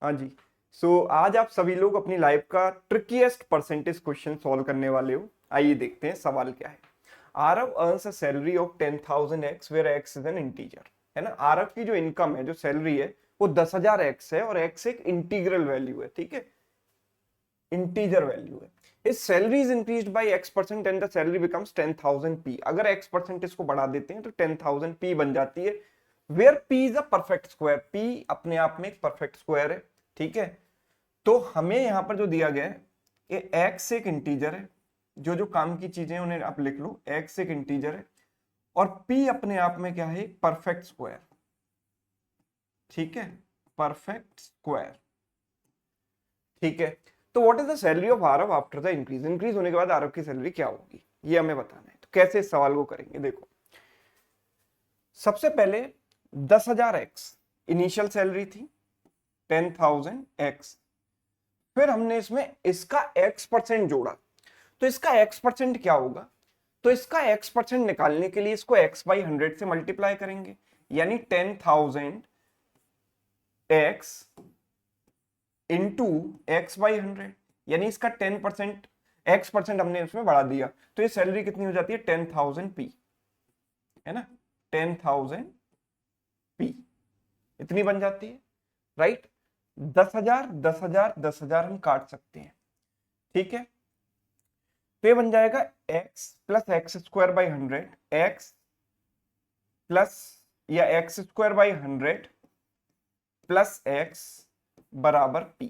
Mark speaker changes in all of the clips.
Speaker 1: हाँ जी। सो आज आप सभी लोग अपनी लाइफ का ट्रिकीएस्ट परसेंटेज क्वेश्चन सॉल्व करने वाले हो। आइए देखते हैं सवाल क्या है। Aarav earns a salary of 10,000 x where x is an integer. है ना, आरव की जो इनकम है, जो सैलरी है, वो 10,000 एक्स है और एक्स एक इंटीग्रल वैल्यू है। ठीक है, इंटीजर वैल्यू है। इस salary is increased by x% and the salary becomes 10,000 p। अगर x% इसको बढ़ा देते हैं तो 10,000 p बन जाती है, where p is a perfect square. p अपने आप में एक परफेक्ट स्क्वायर है। ठीक है, तो हमें यहां पर जो दिया गया है, ये x एक इंटीजर है, जो जो काम की चीजें उन्हें आप लिख लो, x एक इंटीजर है और p अपने आप में क्या है, परफेक्ट स्क्वायर। ठीक है, परफेक्ट स्क्वायर। ठीक है, तो what is the salary of Aarav after the increase. Increase होने के बाद आरव की सैलरी क्या होगी, ये हमें बताना है। तो कैसे इस सवाल को करेंगे, देखो सबसे पहले 10,000 एक्स इनिशियल सैलरी थी, 10,000 एक्स, फिर हमने इसमें इसका x% जोड़ा। तो इसका x% क्या होगा, तो इसका x% निकालने के लिए इसको x बाई 100 से मल्टीप्लाई करेंगे, यानी 10,000 एक्स इंटू एक्स बाई 100, यानी इसका 10% x% हमने इसमें बढ़ा दिया, तो ये सैलरी कितनी हो जाती है, 10,000 p। है ना, 10,000 p इतनी बन जाती है। राइट, 10,000 10,000 10,000 हम काट सकते हैं। ठीक है, तो ये बन जाएगा x plus x square by 100, x plus या x square by 100 plus x बराबर p,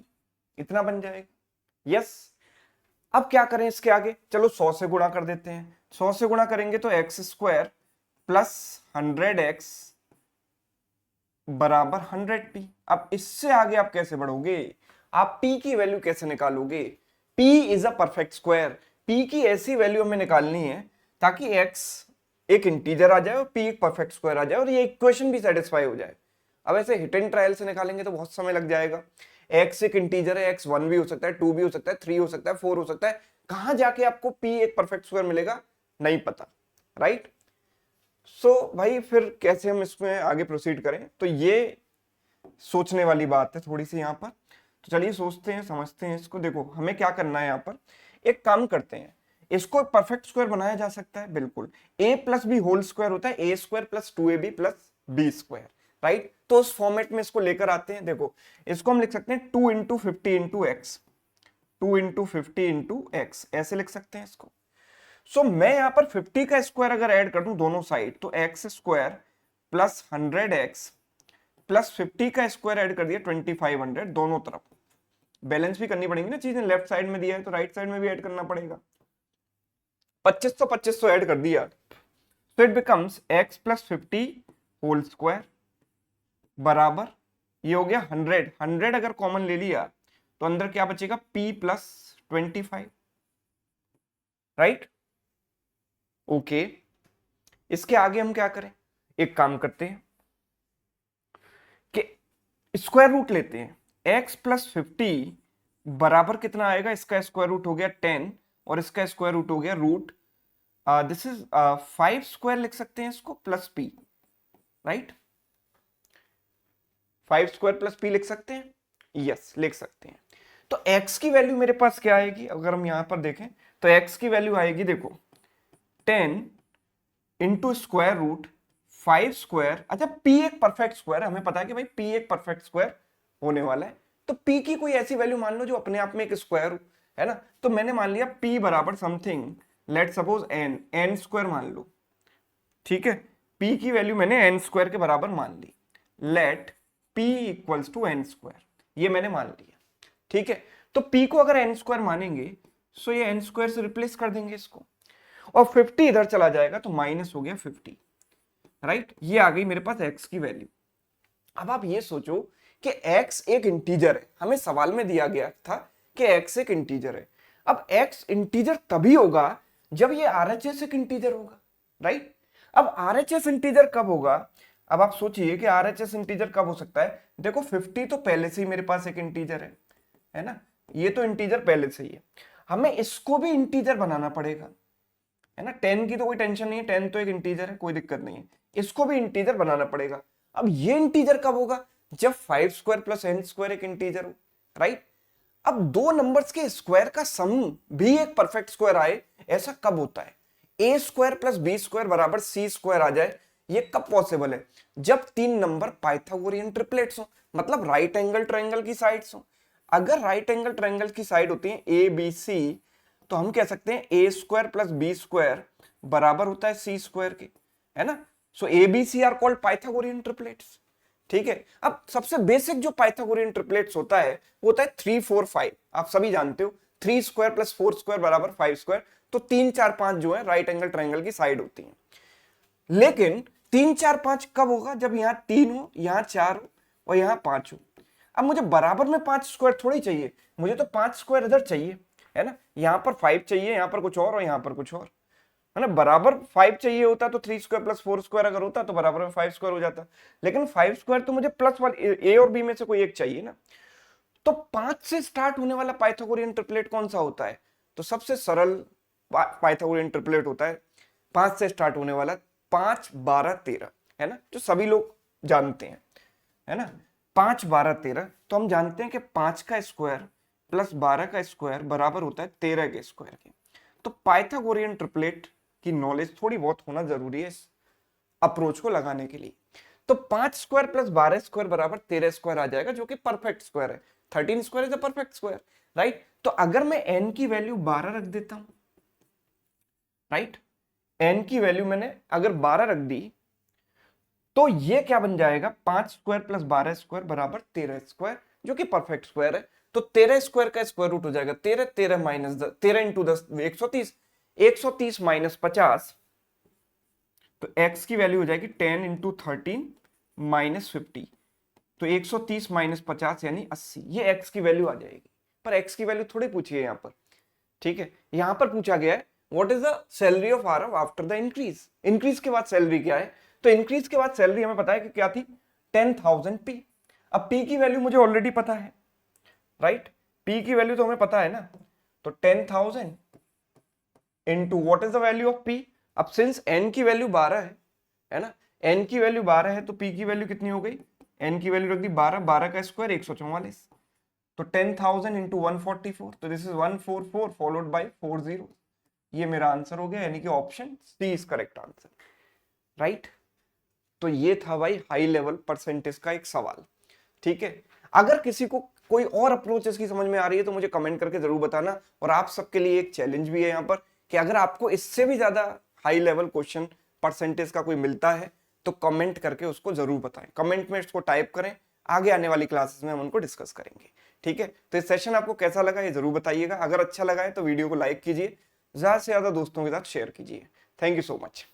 Speaker 1: इतना बन जाएगा। यस, अब क्या करें इसके आगे, चलो 100 से गुणा कर देते हैं। 100 से गुणा करेंगे तो एक्स स्क्वायर प्लस 100x बराबर 100p। अब इससे आगे आप कैसे बढ़ोगे, आप p की वैल्यू कैसे निकालोगे। p is a perfect square, p की ऐसी वैल्यू हमें निकालनी है ताकि x एक इंटीजर आ जाए और p एक परफेक्ट स्क्वायर आ जाए और ये इक्वेशन भी सेटिस्फाई हो जाए। अब ऐसे हिट एंड ट्रायल से निकालेंगे तो बहुत समय लग जाएगा। x एक इंटीजर है, x 1 भी हो सकता है, 2 भी हो सकता है, 3 हो सकता है, 4 हो सकता है, कहां जाके आपको p एक परफेक्ट स्क्वायर मिलेगा नहीं पता। राइट, भाई फिर कैसे हम इसमें आगे प्रोसीड करें, तो ये सोचने वाली बात है थोड़ी सी यहाँ पर। तो चलिए सोचते हैं, समझते हैं इसको। देखो हमें क्या करना है यहाँ पर, एक काम करते हैं, इसको परफेक्ट स्क्वायर बनाया जा सकता है बिल्कुल। a plus b whole square होता है a square plus 2ab plus b square. Right, तो उस फॉर्मेट में इसको लेकर आते हैं। देखो इसको हम लिख सकते हैं 2 into 50 into x, 2 into 50 into x, ऐसे लिख सकते हैं इसको। मैं यहां पर 50 का स्क्वायर अगर ऐड कर दूं दोनों साइड, तो x square plus 100x plus 50 का स्क्वायर ऐड कर दिया 2500, दोनों तरफ बैलेंस भी करनी पड़ेगी ना चीजें, लेफ्ट साइड में दिया है तो राइट साइड में भी ऐड करना पड़ेगा। 2500 ऐड कर दिया, तो it becomes x plus 50 whole square बराबर, ये हो गया 100। 100 अगर कॉमन ले लिया तो अंदर क्या बचेगा, p प्लस 25। राइट, ओके, इसके आगे हम क्या करें, एक काम करते हैं कि स्क्वायर रूट लेते हैं। x प्लस 50 बराबर कितना आएगा, इसका स्क्वायर रूट हो गया 10 और इसका स्क्वायर रूट हो गया रूट, दिस इज 5 स्क्वायर लिख सकते हैं इसको, plus p। Right, 5 square plus p लिख सकते हैं, यस लिख सकते हैं। तो x की वैल्यू मेरे पास क्या आएगी, अगर हम यहां पर देखें तो x की वैल्यू आएगी, देखो 10 इंटू स्क्वायर रूट 5 स्क्वायर। अच्छा, p एक परफेक्ट स्क्वायर, हमें पता है कि भाई p एक परफेक्ट स्क्वायर होने वाला है, तो p की कोई ऐसी वैल्यू मान लो जो अपने आप में एक स्क्वायर हो, है ना। तो मैंने मान लिया p बराबर something, let suppose n square मान लो। ठीक है, p की वैल्यू मैंने n स्क्वायर के बराबर मान ली, let p equals to n square, ये मैंने मान लिया। ठीक है, तो p को अगर n स्क्वायर मानेंगे तो ये n स्क्वायर से रिप्लेस कर देंगे इसको, और 50 इधर चला जाएगा तो माइनस हो गया 50। राइट, ये आ गई मेरे पास x की वैल्यू। अब आप ये सोचो कि x एक इंटीजर है, हमें सवाल में दिया गया था कि x एक इंटीजर है। अब x इंटीजर तभी होगा जब ये RHS एक इंटीजर होगा। राइट, अब RHS इंटीजर कब होगा, अब आप सोचिए कि RHS इंटीजर कब हो सकता है। देखो 50 तो पहले से ही मेरे पास एक इंटीजर है ना, ये तो इंटीजर पहले से ही है, हमें इसको भी इंटीजर बनाना पड़ेगा, है ना। 10 की तो कोई टेंशन नहीं है, 10 तो एक इंटीजर है, कोई दिक्कत नहीं है, इसको भी इंटीजर बनाना पड़ेगा। अब ये इंटीजर कब होगा, जब 5 स्क्वायर प्लस n स्क्वायर एक इंटीजर हो, राइट। अब दो नंबर्स के स्क्वायर का सम भी एक परफेक्ट स्क्वायर आए, ऐसा कब होता है? ए स्क्वायर प्लस बी स्क्वायर बराबर सी स्क्वायर आ जाए, ये कब पॉसिबल है? जब तीन नंबर पाइथागोरियन ट्रिपलेट्स हो, मतलब राइट एंगल ट्रायंगल की साइड्स हो। अगर राइट एंगल ट्रायंगल की साइड होती है ए बी सी, तो हम कह सकते हैं a square plus b square बराबर होता है सी स्क्वायर के, है ना। So a b c are called Pythagorean triplets, ठीक है। अब सबसे बेसिक जो पाइथागोरियन ट्रिपलेट्स होता है वो होता है 3 4 5। आप सभी जानते हो 3 स्क्वायर प्लस 4 स्क्वायर बराबर 5 स्क्वायर, तो 3 4 5 जो है राइट एंगल ट्रायंगल की साइड होती है। लेकिन 3 4 5 कब होगा? जब यहां 3 हो, यहां 4 हो और यहां 5 हो। अब मुझे बराबर में 5 स्क्वायर थोड़ी चाहिए, मुझे तो 5 स्क्वायर इधर चाहिए, है ना। यहां पर 5 चाहिए, यहां पर कुछ और यहां पर कुछ और, है ना। बराबर 5 चाहिए होता तो 3 स्क्वायर प्लस 4 स्क्वायर अगर होता तो बराबर में 5 स्क्वायर हो जाता, लेकिन 5 स्क्वायर तो मुझे प्लस वाले ए और बी में से कोई एक चाहिए ना। तो 5 से स्टार्ट होने वाला पाइथागोरियन ट्रिपलेट कौन सा होता है? तो सबसे सरल पाइथागोरियन ट्रिपलेट होता है 5 से स्टार्ट होने वाला, 5 12 13, है ना, जो सभी लोग जानते हैं, है ना। 5 12 13, तो हम जानते हैं कि 5 का स्क्वायर प्लस 12 का स्क्वायर बराबर होता है 13 के स्क्वायर के। तो पाइथागोरियन ट्रिपलेट की नॉलेज थोड़ी बहुत होना जरूरी है इस अप्रोच को लगाने के लिए। तो 5 स्क्वायर प्लस 12 स्क्वायर बराबर 13 स्क्वायर आ जाएगा, जो कि परफेक्ट स्क्वायर है। 13 square is a perfect square, right. तो अगर मैं n की वैल्यू 12 रख देता हूं, राइट, n की वैल्यू मैंने अगर 12 रख दी, तो ये क्या बन जाएगा? 5 स्क्वायर प्लस 12 स्क्वायर बराबर 13 स्क्वायर, जो कि परफेक्ट स्क्वायर है। तो 13 स्क्वायर का स्क्वायर रूट हो जाएगा 13, 13 माइनस 13 इंटू 10 130, 130 माइनस 50, तो x की वैल्यू हो जाएगी 10 इंटू 13 माइनस 50, तो 130 माइनस 50 यानी 80, ये x की वैल्यू आ जाएगी। पर x की वैल्यू थोड़ी पूछी है यहाँ पर, ठीक है। यहाँ पर पूछा गया है what is the salary of Aarav after the increase. Increase के बाद सैलरी क्या है? तो इंक्रीज के बाद सैलरी हमें पता है कि क्या थी, 10,000 p। अब p की वैल्यू मुझे ऑलरेडी पता है, राइट, p की वैल्यू तो हमें पता है ना। तो 10,000 into what is the value of p। अब सिंस n की वैल्यू 12 है ना, n की वैल्यू 12 है, तो p की वैल्यू कितनी हो गई? n की वैल्यू रख दी 12, 12 का स्क्वायर 144, तो 10,000 इंटू 144, तो this is 144 followed by 4 zero. ये मेरा आंसर हो गया, यानी कि option c is correct answer, right. तो ये था भाई हाई लेवल परसेंटेज का एक सवाल, ठीक है। अगर किसी को कोई और अप्रोच इसकी समझ में आ रही है तो मुझे कमेंट करके जरूर बताना। और आप सबके लिए एक चैलेंज भी है यहाँ पर कि अगर आपको इससे भी ज्यादा हाई लेवल क्वेश्चन परसेंटेज का कोई मिलता है तो कमेंट करके उसको जरूर बताएं, कमेंट में इसको टाइप करें। आगे आने वाली क्लासेस में हम उनको डिस्कस करेंगे, ठीक है। तो इस सेशन आपको कैसा लगा ये जरूर बताइएगा। अगर अच्छा लगा है तो वीडियो को लाइक कीजिए, ज्यादा से ज्यादा दोस्तों के साथ शेयर कीजिए। Thank you so much.